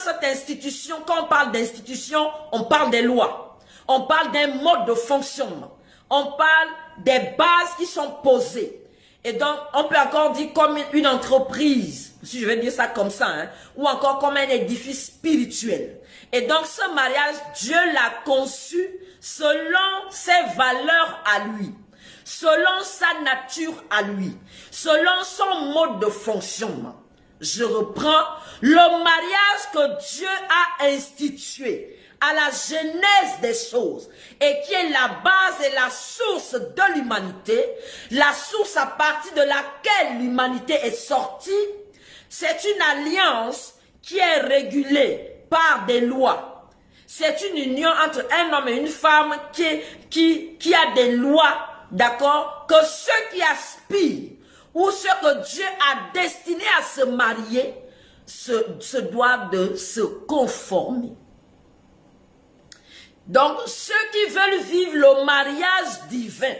cette institution, quand on parle d'institution, on parle des lois. On parle d'un mode de fonctionnement. On parle des bases qui sont posées. Et donc, on peut encore dire comme une entreprise, si je vais dire ça comme ça, hein, ou encore comme un édifice spirituel. Et donc, ce mariage, Dieu l'a conçu selon ses valeurs à lui, selon sa nature à lui, selon son mode de fonctionnement. Je reprends, le mariage que Dieu a institué à la genèse des choses et qui est la base et la source de l'humanité, la source à partir de laquelle l'humanité est sortie, c'est une alliance qui est régulée par des lois. C'est une union entre un homme et une femme qui a des lois, d'accord, que ceux qui aspirent ou ceux que Dieu a destinés à se marier se doivent de se conformer. Donc, ceux qui veulent vivre le mariage divin,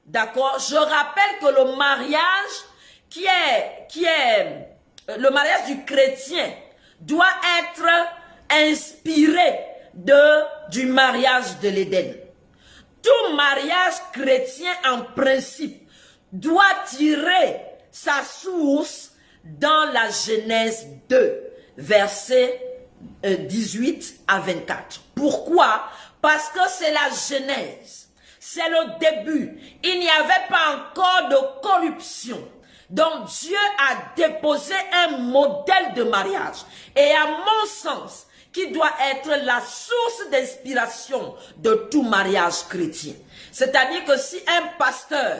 d'accord, je rappelle que le mariage qui est le mariage du chrétien doit être inspiré du mariage de l'Éden. Tout mariage chrétien en principe doit tirer sa source dans la Genèse 2, versets 18 à 24. Pourquoi? Parce que c'est la Genèse, c'est le début. Il n'y avait pas encore de corruption. Donc Dieu a déposé un modèle de mariage. Et à mon sens, qui doit être la source d'inspiration de tout mariage chrétien. C'est-à-dire que si un pasteur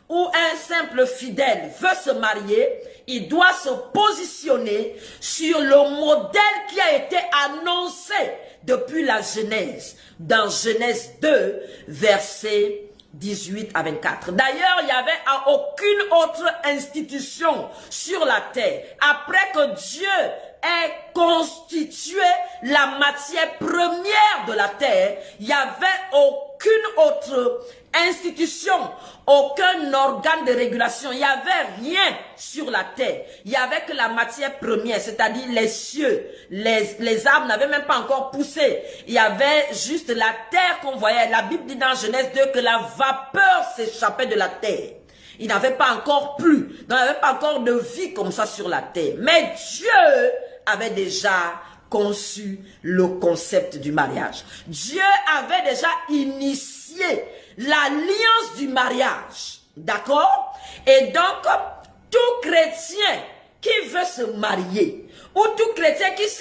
ou un simple fidèle veut se marier, il doit se positionner sur le modèle qui a été annoncé depuis la Genèse, dans Genèse 2, versets 18 à 24. D'ailleurs, il n'y avait aucune autre institution sur la terre. Après que Dieu ait constitué la matière première de la terre, il n'y avait aucune autre institution, aucun organe de régulation. Il n'y avait rien sur la terre. Il n'y avait que la matière première, c'est-à-dire les cieux. Les arbres n'avaient même pas encore poussé. Il y avait juste la terre qu'on voyait. La Bible dit dans Genèse 2 que la vapeur s'échappait de la terre. Il n'avait pas encore plu. Il n'y avait pas encore de vie comme ça sur la terre. Mais Dieu avait déjà conçu le concept du mariage. Dieu avait déjà initié l'alliance du mariage. D'accord? Et donc, tout chrétien qui veut se marier, ou tout chrétien qui sait